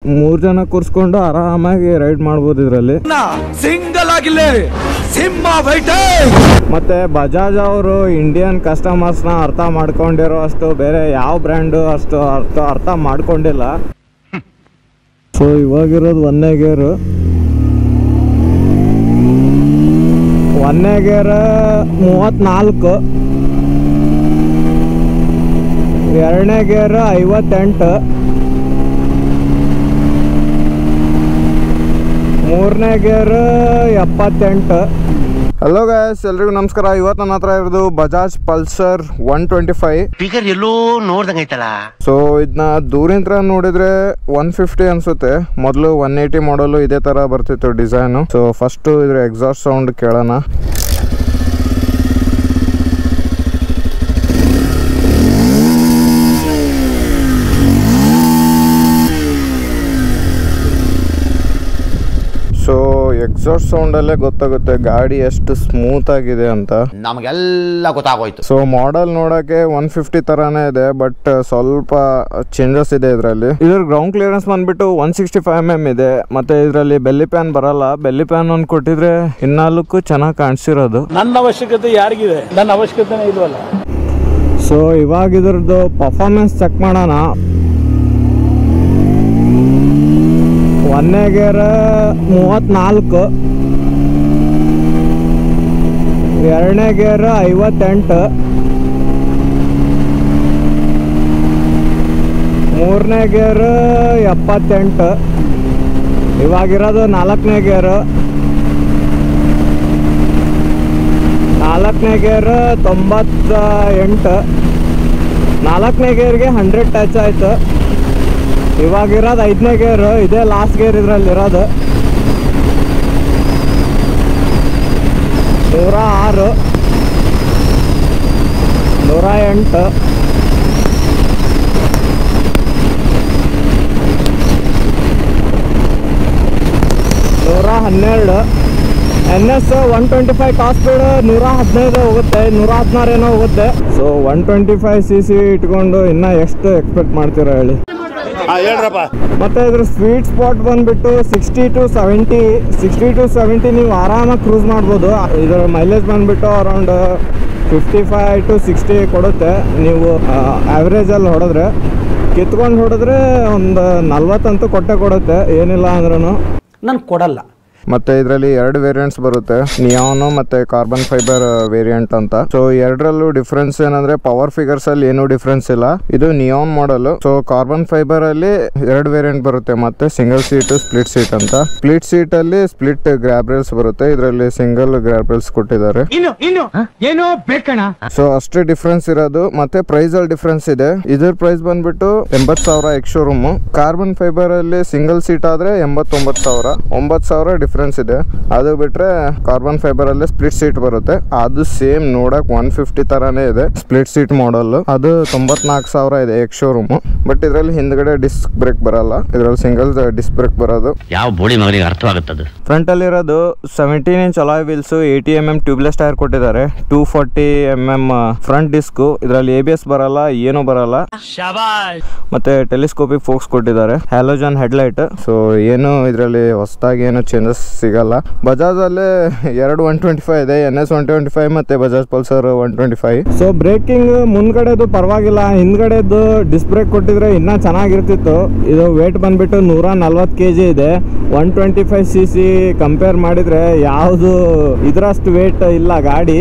3 ಜನ ಕೂರ್ಸ್ಕೊಂಡು ಆರಾಮಾಗಿ ರೈಡ್ ಮಾಡ್ಬೋದು ಇದರಲ್ಲಿ. ಸಿಂಗಲ್ ಆಗಿಲ್ಲ ಮತ್ತೆ ಬಜಾಜ್ ಅವರು ಇಂಡಿಯನ್ ಕಸ್ಟಮರ್ಸ್ ನ ಅರ್ಥ ಮಾಡ್ಕೊಂಡಿರೋ ಅಷ್ಟು ಬೇರೆ ಯಾವ ಬ್ರ್ಯಾಂಡು ಅಷ್ಟು ಅರ್ಥ ಮಾಡ್ಕೊಂಡಿಲ್ಲ. ಸೊ ಇವಾಗಿರೋದು 1ನೇ ಗೇರು. 1ನೇ ಗೇರ್ 34, 2ನೇ ಗೇರ್ 58, 3ನೇ ಗೇರ್ 78. ಹಲೋ ಗೈಸ್, ಎಲ್ರಿಗೂ ನಮಸ್ಕಾರ. ಇವತ್ತು ನನ್ನ ಹತ್ರ ಇರೋದು ಬಜಾಜ್ ಪಲ್ಸರ್ 125. ಸ್ಪೀಕರ್ ಎಲ್ಲೋ ನೋಡ್ದಂಗ ಐತಲ್ಲ. ಸೊ ಇದನ್ನ ದೂರಿಂದ ನೋಡಿದ್ರೆ 150 ಅನ್ಸುತ್ತೆ. ಮೊದಲು 180 ಮಾಡಲು ಇದೇ ತರ ಬರ್ತಿತ್ತು ಡಿಸೈನು. ಸೊ ಫಸ್ಟ್ ಇದ್ರ ಎಕ್ಸಾಸ್ಟ್ ಸೌಂಡ್ ಕೇಳೋಣ. ಸೊ ಎಕ್ಸಾಸ್ಟ್ ಸೌಂಡ್ ಅಲ್ಲೇ ಗೊತ್ತಾಗುತ್ತೆ ಗಾಡಿ ಎಷ್ಟು ಸ್ಮೂತ್ ಆಗಿದೆ ಅಂತ. ನಮಗೆಲ್ಲ ಗೊತ್ತಾಗೋಯ್ತು. ಸೊ ಮಾಡೆಲ್ ನೋಡಕ್ಕೆ 150 ತರಾನೇ ಇದೆ, ಬಟ್ ಸ್ವಲ್ಪ ಚೇಂಜಸ್ ಇದೆ ಇದರಲ್ಲಿ. ಇದ್ರ ಗ್ರೌಂಡ್ ಕ್ಲಿಯರೆನ್ಸ್ ಬಂದ್ಬಿಟ್ಟು 165 mm ಇದೆ. ಮತ್ತೆ ಇದರಲ್ಲಿ ಬೆಲ್ಲಿ ಪ್ಯಾನ್ ಬರಲ್ಲ. ಬೆಲ್ಲಿ ಪ್ಯಾನ್ ಒಂದು ಕೊಟ್ಟಿದ್ರೆ ಇನ್ನಾಲಕ್ಕೂ ಚೆನ್ನಾಗಿ ಕಾಣಿಸಿರೋದು. ನನ್ನ ಅವಶ್ಯಕತೆ ಯಾರಿಗಿದೆ? ನನ್ನ ಅವಶ್ಯಕತೆನೇ ಇಲ್ವಲ್ಲ. ಸೊ ಇವಾಗ ಇದ್ರದ್ದು ಪರ್ಫಾರ್ಮೆನ್ಸ್ ಚೆಕ್ ಮಾಡೋಣ. 1ನೇ ಗೇರ್ 34, 2ನೇ ಗೇರ್ 58, 3ನೇ ಗೇರ್ 78. ಇವಾಗಿರೋದು 4ನೇ ಗೇರ್. 4ನೇ ಗೇರ್ 98. 4ನೇ ಗೇರ್ಗೆ 100 ಟಚ್ ಆಯ್ತು. ಇವಾಗಿರೋದು 5ನೇ ಗೇರ್. ಇದೇ ಲಾಸ್ಟ್ ಗೇರ್ ಇದರಲ್ಲಿ ಇರೋದು. 106, 108, 112. NS 125 ಟಾಪ್ ಸ್ಪೀಡ್ 115 ಹೋಗುತ್ತೆ, 116 ಏನೋ ಹೋಗುತ್ತೆ. ಸೊ 125cc ಇಟ್ಕೊಂಡು ಇನ್ನ ಎಷ್ಟು ಎಕ್ಸ್ಪೆಕ್ಟ್ ಮಾಡ್ತೀರಾ ಹೇಳಿ? ಮತ್ತೆ ಇದ್ರ ಸ್ವೀಟ್ ಸ್ಪಾಟ್ ಬಂದ್ಬಿಟ್ಟು 60 to 70. 60 to 70 ನೀವು ಆರಾಮಾಗಿ ಕ್ರೂಸ್ ಮಾಡ್ಬೋದು. ಇದರ ಮೈಲೇಜ್ ಬಂದ್ಬಿಟ್ಟು ಅರೌಂಡ್ 55 to 60 ಕೊಡುತ್ತೆ. ನೀವು ಆವ್ರೇಜ್ ಅಲ್ಲಿ ಹೊಡೆದ್ರೆ, ಕಿತ್ಕೊಂಡು ಹೊಡೆದ್ರೆ ಒಂದು 40 ಅಂತೂ ಕೊಡುತ್ತೆ, ಏನಿಲ್ಲ ಅಂದ್ರೂ. ನಾನು ಕೊಡಲ್ಲ. ಮತ್ತೆ ಇದರಲ್ಲಿ 2 ವೇರಿಯಂಟ್ಸ್ ಬರುತ್ತೆ, ನಿಯಾನ್ ಮತ್ತೆ ಕಾರ್ಬನ್ ಫೈಬರ್ ವೇರಿಯಂಟ್ ಅಂತ. ಸೊ ಎರಡರಲ್ಲೂ ಡಿಫ್ರೆನ್ಸ್ ಏನಂದ್ರೆ ಪವರ್ ಫಿಗರ್ಸ್ ಅಲ್ಲಿ ಏನು ಡಿಫ್ರೆನ್ಸ್ ಇಲ್ಲ. ಇದು ನಿಯಾನ್ ಮಾಡಲ್. ಸೊ ಕಾರ್ಬನ್ ಫೈಬರ್ ಅಲ್ಲಿ 2 ವೇರಿಯಂಟ್ ಬರುತ್ತೆ, ಮತ್ತೆ ಸಿಂಗಲ್ ಸೀಟ್, ಸ್ಪ್ಲಿಟ್ ಸೀಟ್ ಅಂತ. ಸ್ಪ್ಲಿಟ್ ಸೀಟ್ ಅಲ್ಲಿ ಸ್ಪ್ಲಿಟ್ ಗ್ರಾಬ್ ರೇಲ್ಸ್ ಬರುತ್ತೆ, ಇದರಲ್ಲಿ ಸಿಂಗಲ್ ಗ್ರಾಬ್ ರೇಲ್ಸ್ ಕೊಟ್ಟಿದ್ದಾರೆ. ಸೊ ಅಷ್ಟೇ ಡಿಫ್ರೆನ್ಸ್ ಇರೋದು. ಮತ್ತೆ ಪ್ರೈಸ್ ಅಲ್ಲಿ ಡಿಫ್ರೆನ್ಸ್ ಇದೆ. ಇದ್ರ ಪ್ರೈಸ್ ಬಂದ್ಬಿಟ್ಟು 80,000 ಎಕ್ಸ್ ಶೋರೂಮ್. ಕಾರ್ಬನ್ ಫೈಬರ್ ಅಲ್ಲಿ ಸಿಂಗಲ್ ಸೀಟ್ ಆದ್ರೆ 89,000. 9,000 ಡಿಫ್ರೆನ್ಸ್ ಇದೆ. ಅದು ಬಿಟ್ರೆ ಕಾರ್ಬನ್ ಫೈಬರ್ ಅಲ್ಲಿ ಸ್ಪ್ಲಿಟ್ ಸೀಟ್ ಬರುತ್ತೆ. ಅದು ಸೇಮ್ ನೋಡಕ್ 150 ತರಾನೇ ಇದೆ. ಸ್ಪ್ಲಿಟ್ ಸೀಟ್ ಮಾಡಲ್ ಅದು 94,000 ಇದೆ ಎಕ್ಸ್ ಶೋರೂಮ್. ಬಟ್ ಇದ್ರಲ್ಲಿ ಹಿಂದ್ಗಡೆ ಡಿಸ್ಕ್ ಬ್ರೇಕ್ ಬರಲ್ಲ, ಇದ್ರಲ್ಲಿ ಸಿಂಗಲ್ ಡಿಸ್ಕ್ ಬ್ರೇಕ್ ಬರೋದು. ಯಾವ ಬೋಳಿ ಮಗನಿಗೆ ಅರ್ಥವಾಗುತ್ತದೆ. ಫ್ರಂಟ್ ಅಲ್ಲಿ ಇರೋದು 17 inch alloy wheels, 80 mm tubeless tyre ಕೊಟ್ಟಿದ್ದಾರೆ, 240 mm ಫ್ರಂಟ್ ಡಿಸ್ಕ್. ಇದರಲ್ಲಿ ABS ಬರಲ್ಲ, ಏನು ಬರಲ್ಲ. ಮತ್ತೆ ಟೆಲಿಸ್ಕೋಪಿಕ್ ಫೋಕ್ಸ್ ಕೊಟ್ಟಿದ್ದಾರೆ, ಹ್ಯಾಲೋಜನ್ ಹೆಡ್ಲೈಟ್. ಸೊ ಏನು ಇದರಲ್ಲಿ ಹೊಸದಾಗಿ ಏನು ಚೇಂಜಸ್ ಸಿಗಲ್ಲ. ಬಜಾಜ್ ಅಲ್ಲೇ 2 125 ಇದೆ, NS 125 ಮತ್ತೆ ಬಜಾಜ್ ಪಲ್ಸರ್ 125. ಸೊ ಬ್ರೇಕಿಂಗ್ ಮುಂದ್ಗಡೆದು ಪರವಾಗಿಲ್ಲ, ಹಿಂದ್ಗಡೆದು ಡಿಸ್ಕ್ ಬ್ರೇಕ್ ಕೊಟ್ಟಿದ್ರೆ ಇನ್ನ ಚೆನ್ನಾಗಿರ್ತಿತ್ತು. ಇದು ವೇಟ್ ಬಂದ್ಬಿಟ್ಟು 140 kg ಇದೆ. 125cc ಕಂಪೇರ್ ಮಾಡಿದ್ರೆ ಯಾವುದು ಇದ್ರಷ್ಟು ವೇಟ್ ಇಲ್ಲ ಗಾಡಿ.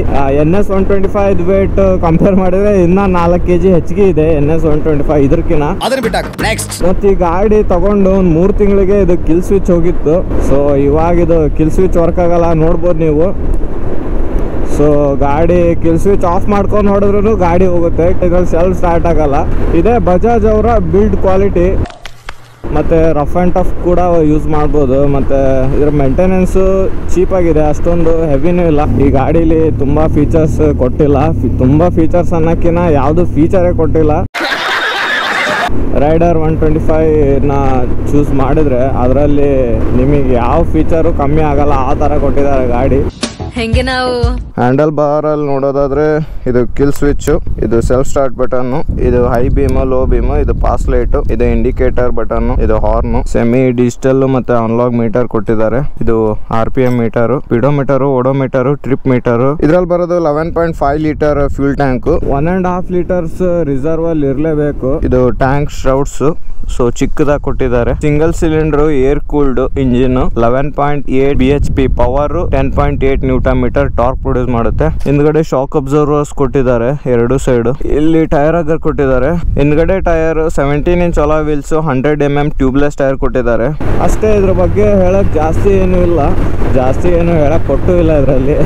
NS 125 ವೇಟ್ ಕಂಪೇರ್ ಮಾಡಿದ್ರೆ ಇನ್ನ 4 kg ಹೆಚ್ಚಿಗೆ ಇದೆ NS 125 ಇದಕ್ಕಿನ. ಮತ್ತೆ ಈ ಗಾಡಿ ತಗೊಂಡು ಒಂದು 3 ತಿಂಗಳಿಗೆ ಇದು ಕಿಲ್ ಸ್ವಿಚ್ ಹೋಗಿತ್ತು. ಸೊ ಇವಾಗ ಇದು ಕಿಲ್ ಸ್ವಿಚ್ ವರ್ಕ್ ಆಗಲ್ಲ, ನೋಡ್ಬೋದು ನೀವು. ಸೊ ಗಾಡಿ ಕಿಲ್ ಸ್ವಿಚ್ ಆಫ್ ಮಾಡ್ಕೊಂಡು ನೋಡಿದ್ರು ಗಾಡಿ ಹೋಗುತ್ತೆ, ಇದ್ರಲ್ಲಿ ಸೆಲ್ಫ್ ಸ್ಟಾರ್ಟ್ ಆಗಲ್ಲ. ಇದೇ ಬಜಾಜ್ ಅವರ ಬಿಲ್ಡ್ ಕ್ವಾಲಿಟಿ. ಮತ್ತು ರಫ್ ಆ್ಯಂಡ್ ಟಫ್ ಕೂಡ ಯೂಸ್ ಮಾಡ್ಬೋದು. ಮತ್ತು ಇದರ ಮೇಂಟೆನೆನ್ಸು ಚೀಪಾಗಿದೆ, ಅಷ್ಟೊಂದು ಹೆವಿನೂ ಇಲ್ಲ. ಈ ಗಾಡೀಲಿ ತುಂಬ ಫೀಚರ್ಸ್ ಕೊಟ್ಟಿಲ್ಲ. ತುಂಬ ಫೀಚರ್ಸ್ ಅನ್ನೋಕ್ಕಿಂತ ಯಾವುದು ಫೀಚರೇ ಕೊಟ್ಟಿಲ್ಲ. ರೈಡರ್ 125ನ ಚೂಸ್ ಮಾಡಿದ್ರೆ ಅದರಲ್ಲಿ ನಿಮಗೆ ಯಾವ ಫೀಚರು ಕಮ್ಮಿ ಆಗಲ್ಲ, ಆ ಥರ ಕೊಟ್ಟಿದ್ದಾರೆ ಗಾಡಿ. ಹೆಂಗೆ ನಾವು ಹ್ಯಾಂಡಲ್ ಬಾರ್ ಅಲ್ಲಿ ನೋಡೋದಾದ್ರೆ ಇದು ಕಿಲ್ ಸ್ವಿಚ್, ಇದು ಸೆಲ್ಫ್ ಸ್ಟಾರ್ಟ್ ಬಟನ್, ಇದು ಹೈ ಬೀಮ್, ಲೋ ಬೀಮ್, ಇದು ಪಾಸ್ ಲೈಟ್, ಇದು ಇಂಡಿಕೇಟರ್ ಬಟನ್, ಇದು ಹಾರ್ನ್, ಸೆಮಿ ಡಿಜಿಟಲ್ ಮತ್ತೆ ಅನ್ಲಾಗ್ ಮೀಟರ್ ಕೊಟ್ಟಿದ್ದಾರೆ. ಇದು RPM meter, speedometer, odometer, trip meter. ಇದ್ರಲ್ಲಿ ಬರೋದು 11.5 litre fuel tank, 1.5 litres reserve ಅಲ್ಲಿ ಇರಲೇಬೇಕು. ಇದು ಟ್ಯಾಂಕ್ ಶೌಟ್ಸ್ ಸೊ ಚಿಕ್ಕದಾಗಿ ಕೊಟ್ಟಿದ್ದಾರೆ. Single cylinder air cooled engine, 11.8 BHP power, 10.8 newton metre torque produce ಮಾಡುತ್ತೆ. ಹಿಂದ್ಗಡೆ ಶಾಕ್ ಅಬ್ಸರ್ವರ್ಸ್ ಕೊಟ್ಟಿದ್ದಾರೆ ಎರಡು ಸೈಡ್. ಇಲ್ಲಿ ಟೈರ್ ಆಗರ್ ಕೊಟ್ಟಿದ್ದಾರೆ. ಹಿಂದ್ಗಡೆ tyre 17 inch alloy wheels, 100 mm tubeless tyre ಕೊಟ್ಟಿದ್ದಾರೆ. ಅಷ್ಟೇ, ಇದ್ರ ಬಗ್ಗೆ ಹೇಳಕ್ ಜಾಸ್ತಿ ಏನು ಇಲ್ಲ, ಜಾಸ್ತಿ ಏನು ಹೇಳಕ್ ಕೊಟ್ಟು ಇಲ್ಲ ಇದರಲ್ಲಿ.